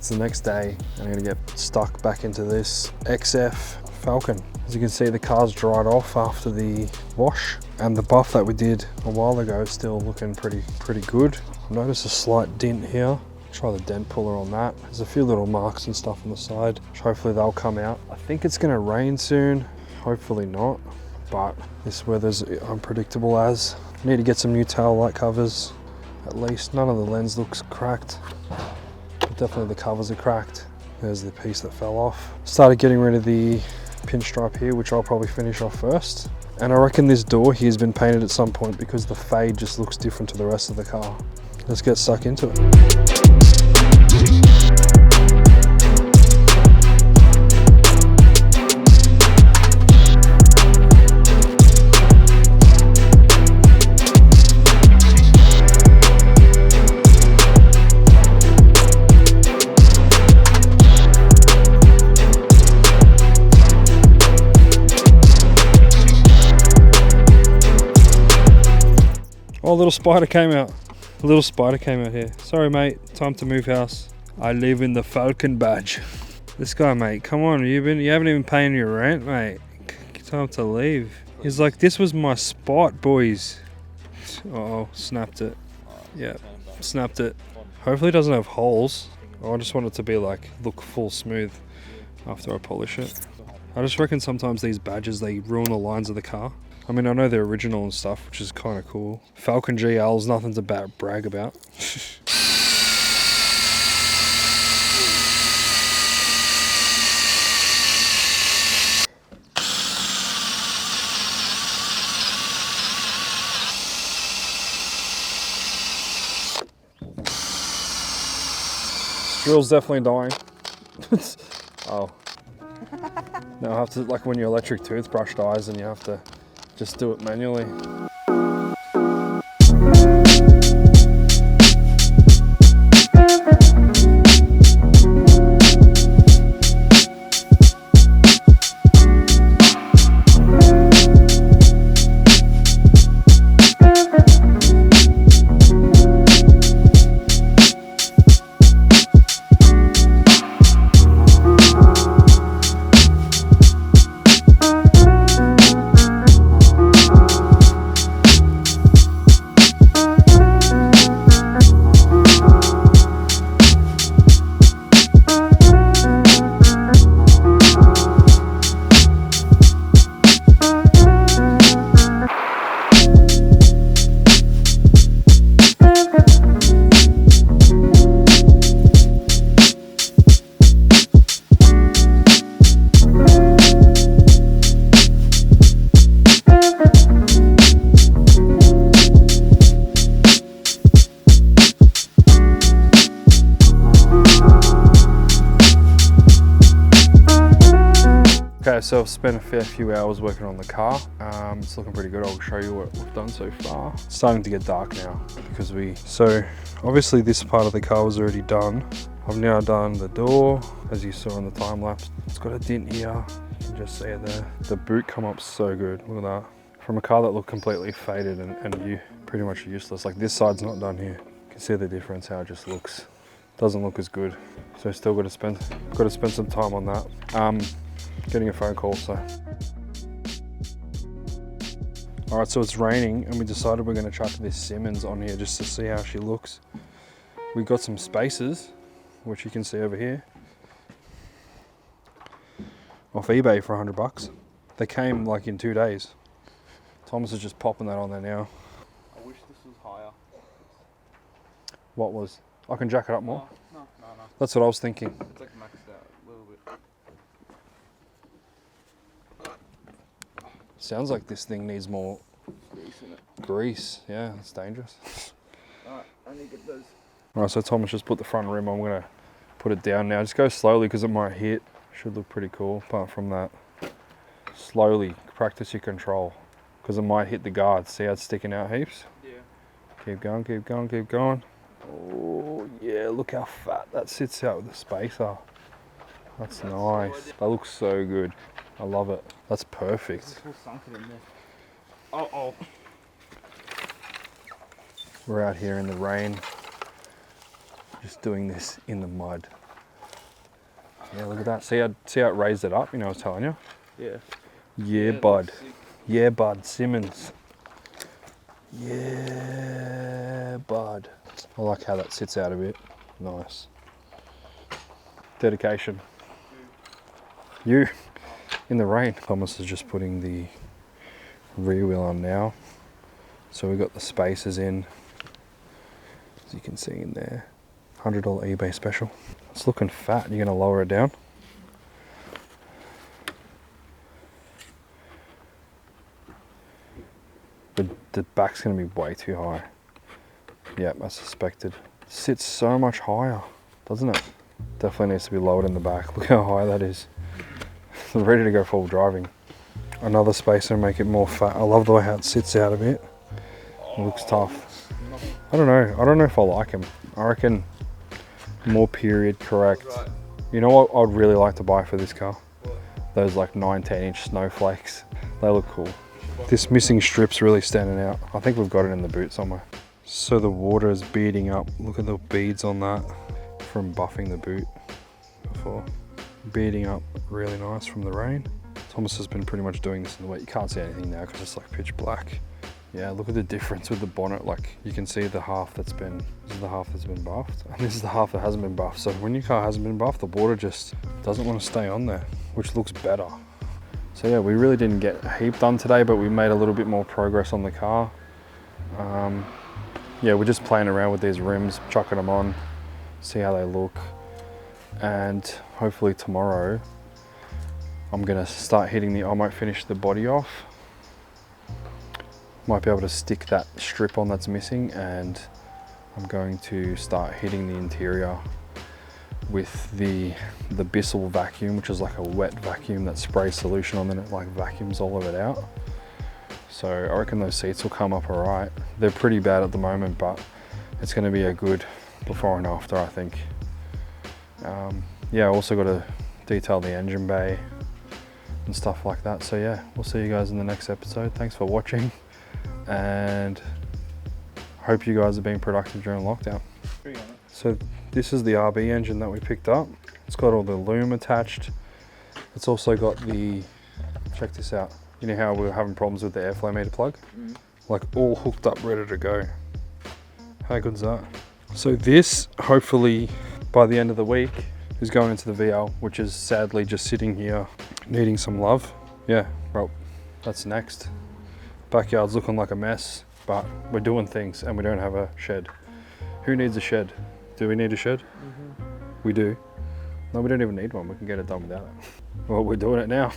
It's the next day and I'm gonna get stuck back into this XF Falcon. As you can see, the car's dried off after the wash, and the buff that we did a while ago is still looking pretty good. Notice a slight dent here. Try the dent puller on that. There's a few little marks and stuff on the side, which hopefully they'll come out. I think it's gonna rain soon, hopefully not, but this weather's unpredictable as. Need to get some new tail light covers, at least. None of the lens looks cracked, but definitely the covers are cracked. There's the piece that fell off. Started getting rid of the pinstripe here, which I'll probably finish off first. And I reckon this door here has been painted at some point because the fade just looks different to the rest of the car. Let's get stuck into it. Oh, a little spider came out. A little spider came out here. Sorry, mate. Time to move house. I live in the Falcon badge. This guy, mate. Come on. You haven't even paid your rent, mate. Time to leave. He's like, this was my spot, boys. Uh-oh, snapped it. Yeah, snapped it. Hopefully it doesn't have holes. I just want it to be like, look full smooth after I polish it. I just reckon sometimes these badges, they ruin the lines of the car. I mean, I know they're original and stuff, which is kind of cool. Falcon GL's nothing to brag about. Drill's definitely dying. Oh. Now I have to, like when your electric toothbrush dies and you have to just do it manually. Okay, so I've spent a fair few hours working on the car. It's looking pretty good. I'll show you what we've done so far. It's starting to get dark now because so obviously this part of the car was already done. I've now done the door, as you saw in the time lapse. It's got a dent here. You can just see it there. The boot come up so good. Look at that. From a car that looked completely faded and pretty much useless. Like this side's not done here. You can see the difference, how it just looks. Doesn't look as good. So still got to spend some time on that. Getting a phone call, so. All right, so it's raining and we decided we're gonna chuck this Simmons on here just to see how she looks. We got some spacers, which you can see over here, off eBay for $100. They came like in 2 days. Thomas is just popping that on there now. I wish this was higher. What was? I can jack it up more? No. That's what I was thinking. It's like maxed out a little bit. Sounds like this thing needs more Grease in it. grease. Yeah, it's dangerous. Alright, I need to get those. All right, so Thomas just put the front rim. I'm gonna put it down now. Just go slowly because it might hit. Should look pretty cool. Apart from that, slowly practice your control because it might hit the guard. See how it's sticking out heaps? Yeah. Keep going, keep going, keep going. Oh yeah, look how fat that sits out with the spacer. That's nice. That looks so good. I love it. That's perfect. It's all sunken in there. Oh. We're out here in the rain, just doing this in the mud. Yeah, look at that. See how it raised it up, you know, I was telling you? Yeah. Yeah, bud. Yeah, bud. Simmons. Yeah, bud. I like how that sits out a bit. Nice. Dedication. You. In the rain. Thomas is just putting the rear wheel on now. So we've got the spacers in, as you can see in there. $100 eBay special. It's looking fat. You're gonna lower it down? The back's gonna be way too high. Yep, I suspected. Sits so much higher, doesn't it? Definitely needs to be lowered in the back. Look how high that is. We're ready to go full driving. Another spacer, make it more fat. I love the way how it sits out a bit. It looks tough. I don't know if I like him. I reckon more period correct. You know what I'd really like to buy for this car? Those like 9-10-inch snowflakes. They look cool. This missing strip's really standing out. I think we've got it in the boot somewhere. So the water is beading up. Look at the beads on that from buffing the boot before. Beading up really nice from the rain. Thomas has been pretty much doing this in the wet. You can't see anything now because it's like pitch black. Yeah, look at the difference with the bonnet. Like you can see the half that's been, this is the half that's been buffed, and this is the half that hasn't been buffed. So when your car hasn't been buffed, the water just doesn't want to stay on there, which looks better. So yeah, we really didn't get a heap done today, but we made a little bit more progress on the car. Yeah, we're just playing around with these rims, chucking them on, see how they look. And hopefully tomorrow, I'm gonna start hitting I might finish the body off. Might be able to stick that strip on that's missing, and I'm going to start hitting the interior with the Bissell vacuum, which is like a wet vacuum that sprays solution on, and it like vacuums all of it out. So I reckon those seats will come up all right. They're pretty bad at the moment, but it's going to be a good before and after, I think. Yeah, I also got to detail the engine bay and stuff like that. So yeah, we'll see you guys in the next episode. Thanks for watching, and hope you guys are being productive during lockdown. So this is the RB engine that we picked up. It's got all the loom attached. It's also got the, check this out. You know how we were having problems with the airflow meter plug? Like all hooked up, ready to go. How good's that? So this, hopefully by the end of the week, is going into the VL, which is sadly just sitting here needing some love. Yeah, well, that's next. Backyard's looking like a mess, but we're doing things and we don't have a shed. Who needs a shed? Do we need a shed? We do. No, we don't even need one. We can get it done without it. Well, we're doing it now.